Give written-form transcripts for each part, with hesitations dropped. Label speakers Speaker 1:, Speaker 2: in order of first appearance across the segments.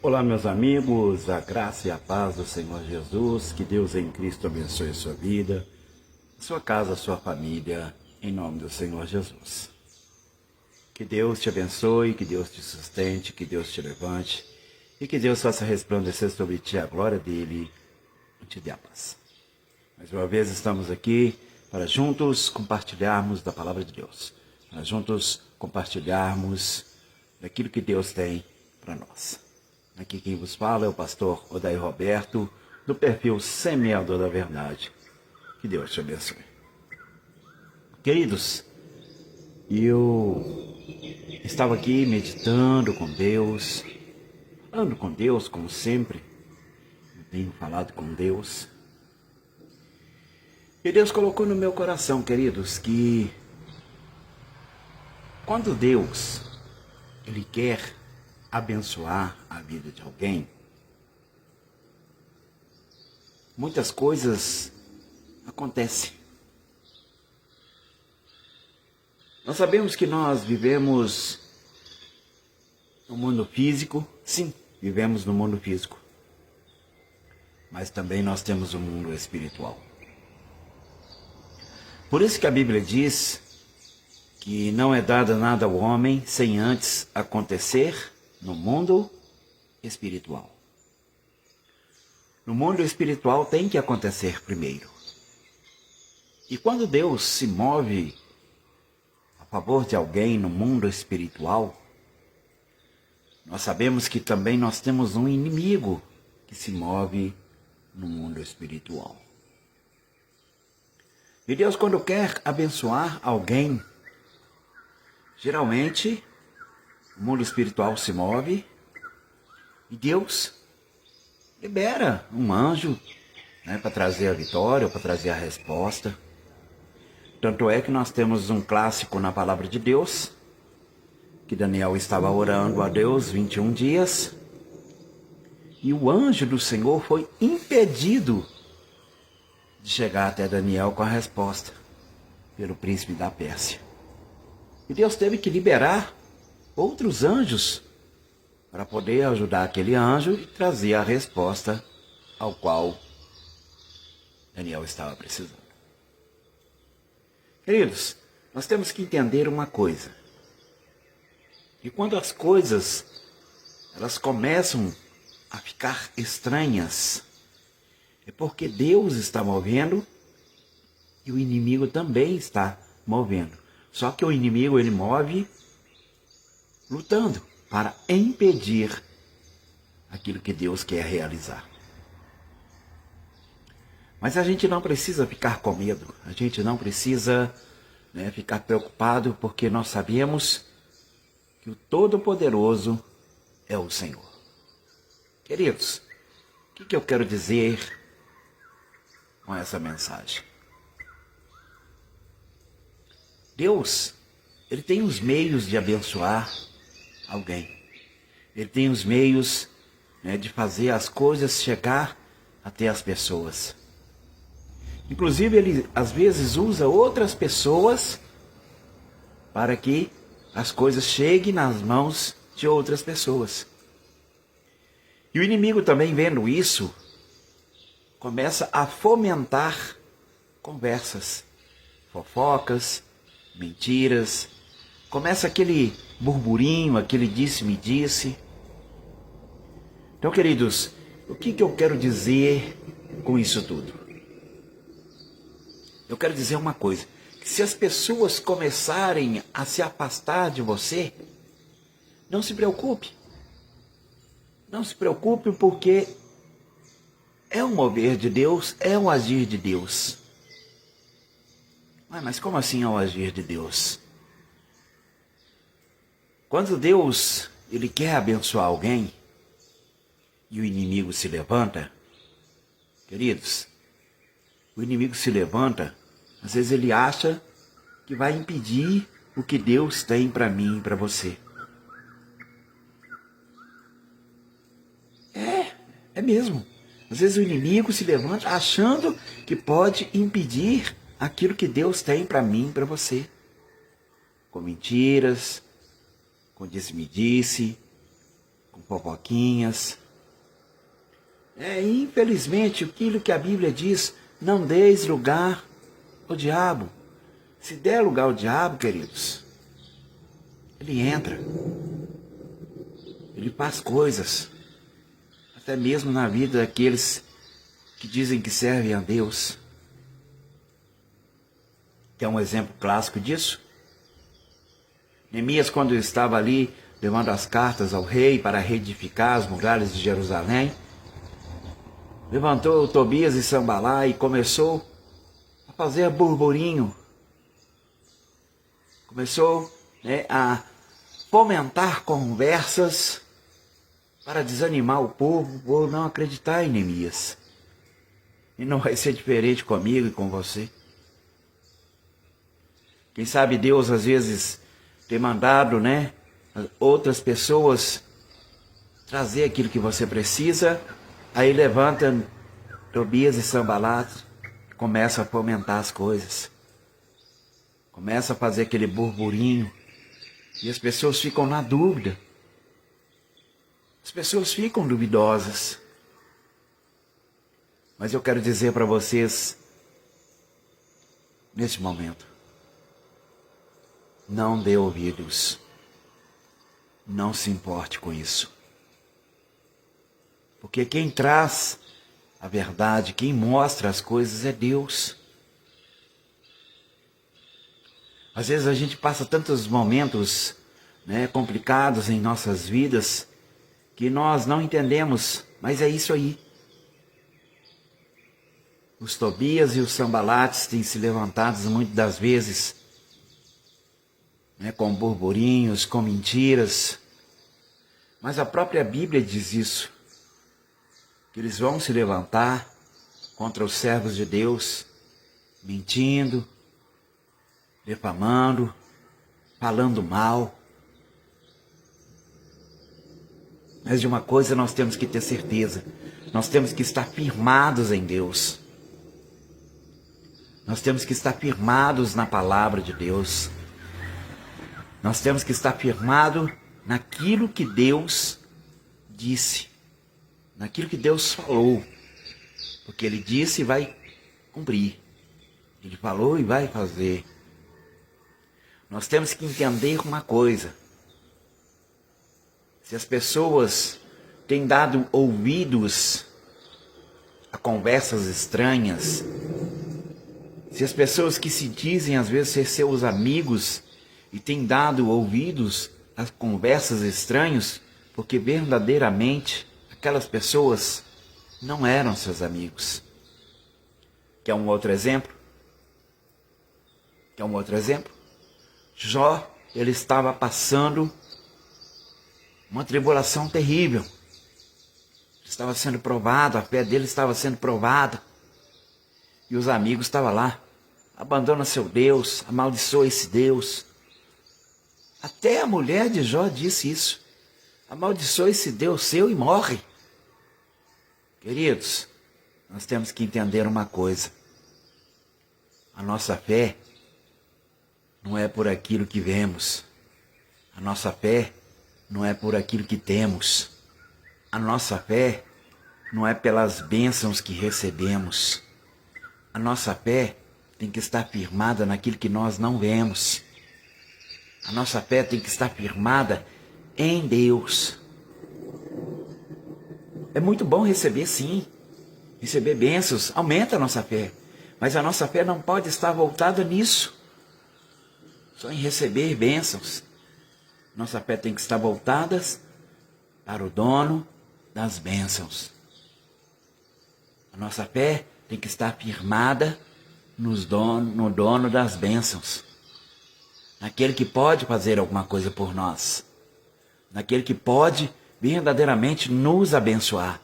Speaker 1: Olá, meus amigos, a graça e a paz do Senhor Jesus, que Deus em Cristo abençoe a sua vida, a sua casa, a sua família, em nome do Senhor Jesus. Que Deus te abençoe, que Deus te sustente, que Deus te levante e que Deus faça resplandecer sobre ti a glória dele e te dê a paz. Mais uma vez estamos aqui para juntos compartilharmos da palavra de Deus, para juntos compartilharmos daquilo que Deus tem para nós. Aqui quem vos fala é o pastor Odair Roberto, do perfil Semeador da Verdade. Que Deus te abençoe. Queridos, eu estava aqui meditando com Deus, falando com Deus como sempre. Eu tenho falado com Deus. E Deus colocou no meu coração, queridos, que quando Deus, Ele quer abençoar a vida de alguém, muitas coisas acontecem. Nós sabemos que nós vivemos no mundo físico, sim, vivemos no mundo físico, mas também nós temos o mundo espiritual. Por isso que a Bíblia diz que não é dado nada ao homem sem antes acontecer no mundo espiritual. No mundo espiritual tem que acontecer primeiro. E quando Deus se move a favor de alguém no mundo espiritual, nós sabemos que também nós temos um inimigo que se move no mundo espiritual. E Deus, quando quer abençoar alguém, geralmente o mundo espiritual se move e Deus libera um anjo, para trazer a vitória, ou para trazer a resposta. Tanto é que nós temos um clássico na palavra de Deus, que Daniel estava orando a Deus 21 dias, e o anjo do Senhor foi impedido de chegar até Daniel com a resposta pelo príncipe da Pérsia. E Deus teve que liberar outros anjos para poder ajudar aquele anjo e trazer a resposta ao qual Daniel estava precisando. Queridos, nós temos que entender uma coisa. E quando as coisas elas começam a ficar estranhas, é porque Deus está movendo e o inimigo também está movendo. Só que o inimigo ele move lutando para impedir aquilo que Deus quer realizar. Mas a gente não precisa ficar com medo, a gente não precisa ficar preocupado, porque nós sabemos que o Todo-Poderoso é o Senhor. Queridos, o que eu quero dizer com essa mensagem? Deus, Ele tem os meios de abençoar alguém. Ele tem os meios de fazer as coisas chegar até as pessoas. Inclusive, Ele às vezes usa outras pessoas para que as coisas cheguem nas mãos de outras pessoas. E o inimigo também, vendo isso, começa a fomentar conversas, fofocas, mentiras. Começa aquele burburinho, aquele disse-me-disse. Então, queridos, o que eu quero dizer com isso tudo? Eu quero dizer uma coisa, que se as pessoas começarem a se afastar de você, não se preocupe. Não se preocupe, porque é um mover de Deus, é um agir de Deus. Mas como assim é um agir de Deus? Quando Deus Ele quer abençoar alguém e o inimigo se levanta, queridos, o inimigo se levanta, às vezes ele acha que vai impedir o que Deus tem para mim e para você. É mesmo. Às vezes o inimigo se levanta achando que pode impedir aquilo que Deus tem para mim e para você. Com mentiras, com disse-me-disse, com fofoquinhas. Infelizmente, aquilo que a Bíblia diz, não deis lugar ao diabo. Se der lugar ao diabo, queridos, ele entra, ele faz coisas, até mesmo na vida daqueles que dizem que servem a Deus. Quer um exemplo clássico disso? Neemias, quando estava ali levando as cartas ao rei para reedificar as muralhas de Jerusalém, levantou Tobias e Sambalá e começou a fazer burburinho. Começou a fomentar conversas para desanimar o povo por não acreditar em Neemias. E não vai ser diferente comigo e com você. Quem sabe Deus às vezes tem mandado, outras pessoas trazer aquilo que você precisa. Aí levanta Tobias e Sambalá, começa a fomentar as coisas. Começa a fazer aquele burburinho. E as pessoas ficam na dúvida. As pessoas ficam duvidosas. Mas eu quero dizer para vocês, neste momento, não dê ouvidos. Não se importe com isso. Porque quem traz a verdade, quem mostra as coisas é Deus. Às vezes a gente passa tantos momentos complicados em nossas vidas que nós não entendemos, mas é isso aí. Os Tobias e os Sambalates têm se levantado muitas das vezes com burburinhos, com mentiras. Mas a própria Bíblia diz isso, que eles vão se levantar contra os servos de Deus, mentindo, defamando, falando mal. Mas de uma coisa nós temos que ter certeza, nós temos que estar firmados em Deus. Nós temos que estar firmados na palavra de Deus. Nós temos que estar firmados naquilo que Deus disse, naquilo que Deus falou. Porque Ele disse e vai cumprir. Ele falou e vai fazer. Nós temos que entender uma coisa. Se as pessoas têm dado ouvidos a conversas estranhas, se as pessoas que se dizem às vezes ser seus amigos e têm dado ouvidos a conversas estranhas, porque verdadeiramente aquelas pessoas não eram seus amigos. Quer um outro exemplo? Quer um outro exemplo? Jó, ele estava passando uma tribulação terrível. Estava sendo provado, a fé dele estava sendo provada. E os amigos estavam lá. Abandona seu Deus, amaldiçoa esse Deus. Até a mulher de Jó disse isso. Amaldiçoa esse Deus seu e morre. Queridos, nós temos que entender uma coisa. A nossa fé não é por aquilo que vemos. A nossa fé não é por aquilo que temos. A nossa fé não é pelas bênçãos que recebemos. A nossa fé tem que estar firmada naquilo que nós não vemos. A nossa fé tem que estar firmada em Deus. É muito bom receber, sim. Receber bênçãos aumenta a nossa fé. Mas a nossa fé não pode estar voltada nisso. Só em receber bênçãos. Nossa fé tem que estar voltada para o dono das bênçãos. A nossa fé tem que estar firmada no dono das bênçãos. Naquele que pode fazer alguma coisa por nós. Naquele que pode verdadeiramente nos abençoar.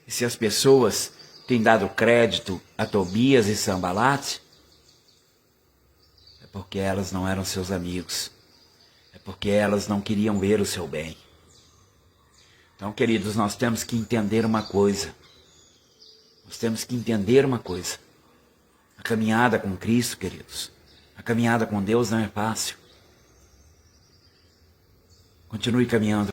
Speaker 1: E se as pessoas têm dado crédito a Tobias e Sambalate, é porque elas não eram seus amigos. É porque elas não queriam ver o seu bem. Então, queridos, nós temos que entender uma coisa. Nós temos que entender uma coisa. A caminhada com Cristo, queridos, a caminhada com Deus não é fácil. Continue caminhando.